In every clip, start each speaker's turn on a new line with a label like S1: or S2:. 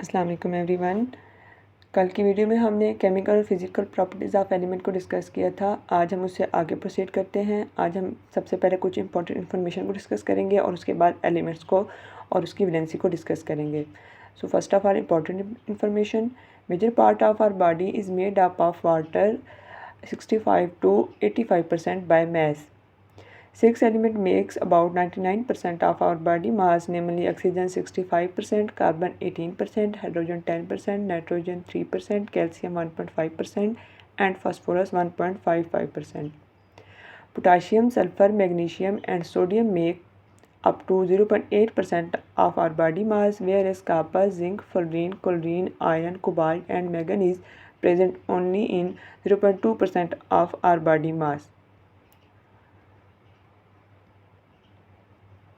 S1: अस्सलाम वालेकुम एवरीवन। कल की वीडियो में हमने केमिकल और फिज़िकल प्रॉपर्टीज़ ऑफ एलिमेंट को डिस्कस किया था। आज हम उससे आगे प्रोसीड करते हैं। आज हम सबसे पहले कुछ इंपॉर्टेंट इन्फॉर्मेशन को डिस्कस करेंगे और उसके बाद एलिमेंट्स को और उसकी वैलेंसी को डिस्कस करेंगे। So first of all important information, major part of our body is made up of water 65 to 85% by mass. Six element makes about 99% of our body mass, namely oxygen 65%, carbon 18%, hydrogen 10%, nitrogen 3%, calcium 1.5%, and phosphorus 1.55%. Potassium, sulfur, magnesium, and sodium make up to 0.8% of our body mass, whereas copper, zinc, fluorine, chlorine, iron, cobalt, and manganese present only in 0.2% of our body mass.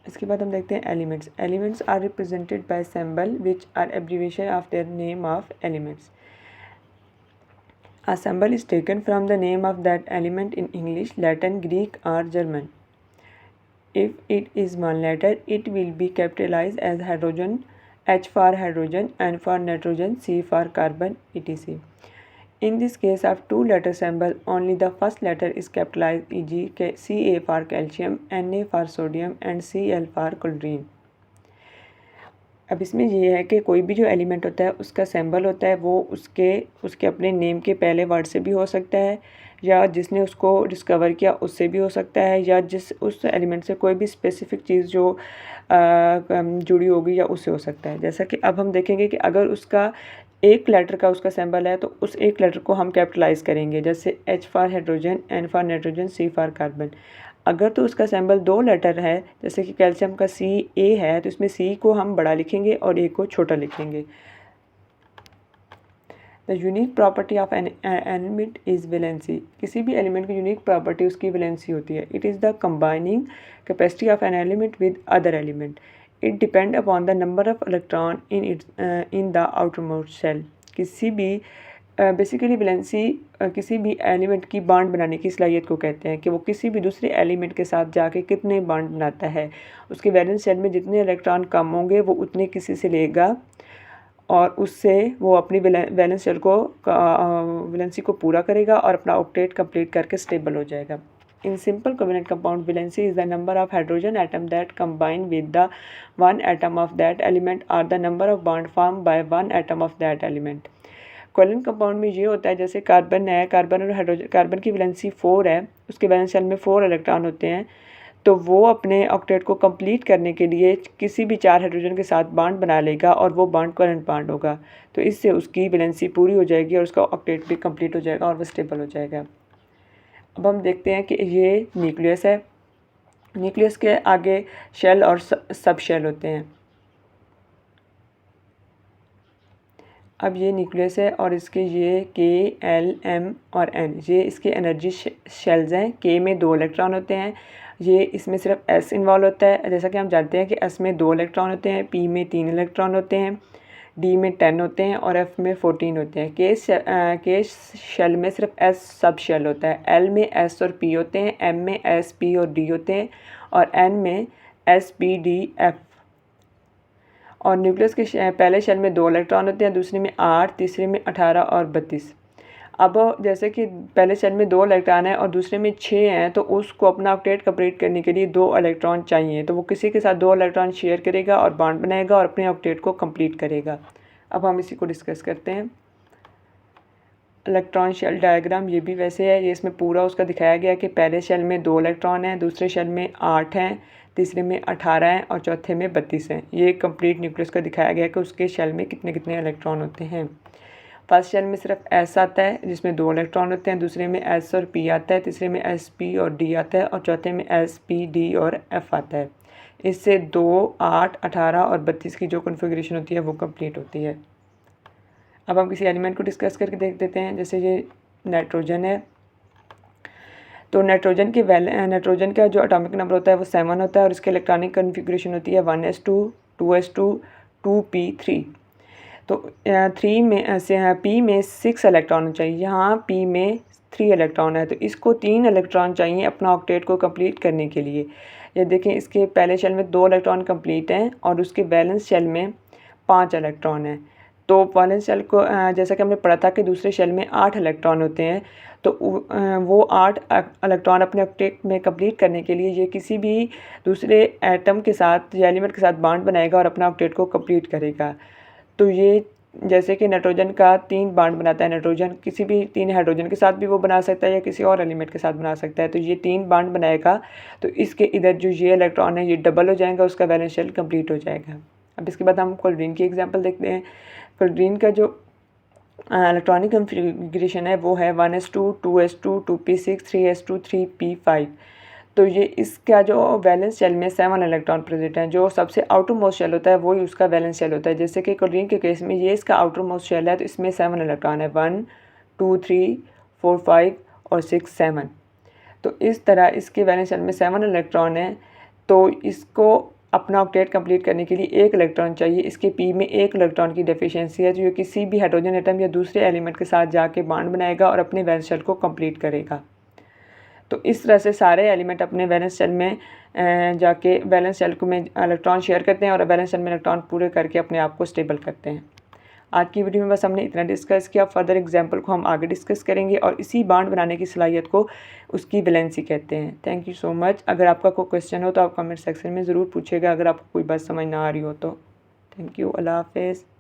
S1: इसके बाद हम देखते हैं elements. Elements are represented by symbol which are abbreviation of their name of elements. A symbol is taken from the name of that element in English, Latin, Greek, or German. If it is one letter, it will be capitalized as hydrogen, H for hydrogen, N for nitrogen, C for carbon, etc. In this case of two-letter symbol, only the first letter is capitalized, e.g. Ca for calcium, Na for sodium, and Cl for chlorine. अब इसमें ये है कि कोई भी जो element होता है उसका सिंबल होता है वो उसके अपने नेम के पहले वर्ड से भी हो सकता है, या जिसने उसको डिस्कवर किया उससे भी हो सकता है, या उस एलिमेंट से कोई भी स्पेसिफिक चीज़ जो जुड़ी होगी या उससे हो सकता है। जैसा कि अब हम देखेंगे कि अगर उसका एक लेटर का उसका सिंबल है तो उस एक लेटर को हम कैपिटलाइज करेंगे, जैसे H for hydrogen, N for nitrogen, C for carbon. अगर तो उसका सिंबल दो लेटर है, जैसे कि कैल्शियम का Ca है, तो इसमें C को हम बड़ा लिखेंगे और A को छोटा लिखेंगे। The unique property of an element is valency. किसी भी एलिमेंट की यूनिक प्रॉपर्टी उसकी वैलेंसी होती है। It is the combining capacity of an element with other element. It depend upon the number of electron in the outermost shell. किसी भी basically valency किसी भी एलिमेंट की बॉन्ड बनाने की सलाहियत को कहते हैं कि वो किसी भी दूसरे एलिमेंट के साथ जाके कितने बॉन्ड बनाता है। उसके वैलेंस शेल में जितने इलेक्ट्रॉन कम होंगे वो उतने किसी से लेगा और उससे वो अपनी वैलेंस शेल को वैलेंसी को पूरा करेगा और अपना ऑक्टेट कंप्लीट करके स्टेबल हो जाएगा। In simple covalent compound, valency is the number of hydrogen atom that combine with the one atom of that element or the number of bond formed by one atom of that element. Covalent compound में ये होता है, जैसे carbon है, carbon और hydrogen, carbon की valency 4 है, उसके वैलेंस शेल में 4 इलेक्ट्रॉन होते हैं, तो वो अपने ऑक्टेट को कंप्लीट करने के लिए किसी भी 4 हाइड्रोजन के साथ बॉन्ड बना लेगा और वो बॉन्ड कोवलेंट बॉन्ड होगा, तो इससे उसकी वैलेंसी पूरी हो जाएगी और उसका ऑक्टेट भी कंप्लीट हो जाएगा और वो स्टेबल हो जाएगा। अब हम देखते हैं कि ये न्यूक्लियस है। न्यूक्लियस के आगे शेल और सब शेल होते हैं। अब ये न्यूक्लियस है और इसके ये K, L, M और N, ये इसके एनर्जी शेल्स हैं। K में 2 इलेक्ट्रॉन होते हैं, ये इसमें सिर्फ S इन्वॉल्व होता है। जैसा कि हम जानते हैं कि S में 2 इलेक्ट्रॉन होते हैं, P में 3 इलेक्ट्रॉन होते हैं, D में 10 होते हैं और F में 14 होते हैं। K शेल में सिर्फ S सब शेल होता है। L में S और P होते हैं, M में S, P और D होते हैं और N में S, P, D, F। और न्यूक्लियस के पहले शेल में 2 इलेक्ट्रॉन होते हैं, दूसरे में 8, तीसरे में 18 और 32। अब जैसे कि पहले शेल में 2 इलेक्ट्रॉन है और दूसरे में 6 हैं, तो उसको अपना ऑक्टेट कंप्लीट करने के लिए 2 इलेक्ट्रॉन चाहिए, तो वो किसी के साथ 2 इलेक्ट्रॉन शेयर करेगा और बॉन्ड बनाएगा और अपने ऑक्टेट को कंप्लीट करेगा। अब हम इसी को डिस्कस करते हैं। इलेक्ट्रॉन शेल डायग्राम ये भी वैसे है, ये इसमें पूरा उसका दिखाया गया कि पहले शेल में 2 इलेक्ट्रॉन हैं, दूसरे शेल में 8 हैं, तीसरे में 18 हैं और चौथे में 32 हैं। ये कंप्लीट न्यूक्लियस का दिखाया गया कि उसके शेल में कितने कितने इलेक्ट्रॉन होते हैं। फर्स्ट शेल में सिर्फ S आता है जिसमें 2 इलेक्ट्रॉन होते हैं, दूसरे में S और P आता है, तीसरे में S, P और D आता है और चौथे में S, P, D और F आता है। इससे 2, 8, 18 और 32 की जो कॉन्फ़िगरेशन होती है वो कंप्लीट होती है। अब हम किसी एलिमेंट को डिस्कस करके देख देते हैं। जैसे ये नाइट्रोजन है, तो नाइट्रोजन का जो एटॉमिक नंबर होता है वो 7 होता है और इसकी इलेक्ट्रॉनिक कॉन्फ़िगरेशन होती है 1s2, 2s2, 2p3। तो 3 में से P में 6 इलेक्ट्रॉन चाहिए, यहाँ P में 3 इलेक्ट्रॉन है, तो इसको 3 इलेक्ट्रॉन चाहिए अपना ऑक्टेट को कंप्लीट करने के लिए। ये देखें, इसके पहले शेल में 2 इलेक्ट्रॉन कंप्लीट हैं और उसके बैलेंस शेल में 5 इलेक्ट्रॉन हैं, तो वैलेंस शेल को जैसा कि हमने पढ़ा था कि दूसरे शेल में 8 इलेक्ट्रॉन होते हैं, तो वो 8 इलेक्ट्रॉन अपने ऑक्टेट में कंप्लीट करने के लिए ये किसी भी दूसरे एटम के साथ या एलिमेंट के साथ बॉन्ड बनाएगा और अपना ऑक्टेट को कंप्लीट करेगा। तो ये जैसे कि नाइट्रोजन का 3 बॉन्ड बनाता है, नाइट्रोजन किसी भी 3 हाइड्रोजन के साथ भी वो बना सकता है या किसी और एलिमेंट के साथ बना सकता है। तो ये 3 बॉन्ड बनाएगा, तो इसके इधर जो ये इलेक्ट्रॉन है ये डबल हो जाएगा, उसका वैलेंस शेल कंप्लीट हो जाएगा। अब इसके बाद हम क्लोरीन की एग्जांपल देखते हैं। क्लोरीन का जो इलेक्ट्रॉनिक कन्फिग्रेशन है वो है 1s2 2s2 2p6 3s2 3p5। तो ये इसका जो वैलेंस शेल में 7 इलेक्ट्रॉन प्रेजेंट हैं। जो सबसे आउटर मोस्ट शेल होता है वही उसका वैलेंस शेल होता है। जैसे कि क्लोरीन के केस में ये इसका आउटर मोस्ट शेल है, तो इसमें 7 इलेक्ट्रॉन है, 1 2 3 4 5 और 6 7। तो इस तरह इसके वैलेंस शेल में 7 इलेक्ट्रॉन है। तो इसको अपना ऑक्टेट कंप्लीट करने के लिए 1 इलेक्ट्रॉन चाहिए। इसके पी में 1 इलेक्ट्रॉन की डेफिशिएंसी है, जो किसी भी हाइड्रोजन एटम या दूसरे एलिमेंट के साथ जाके बॉन्ड बनाएगा और अपने वैलेंस शेल को कंप्लीट करेगा। तो इस तरह से सारे एलिमेंट अपने वैलेंस शेल में जाके वैलेंस शेल को में इलेक्ट्रॉन शेयर करते हैं और वैलेंस शेल में इलेक्ट्रॉन पूरे करके अपने आप को स्टेबल करते हैं। आज की वीडियो में बस हमने इतना डिस्कस किया। फर्दर एग्जाम्पल को हम आगे डिस्कस करेंगे और इसी बॉन्ड बनाने की सलाहियत को उसकी वैलेंसी कहते हैं। Thank you so much. अगर आपका कोई क्वेश्चन हो तो आप कमेंट सेक्शन में ज़रूर पूछिएगा, अगर आपको कोई बात समझ ना आ रही हो तो। Thank you. अल्लाह हाफिज़।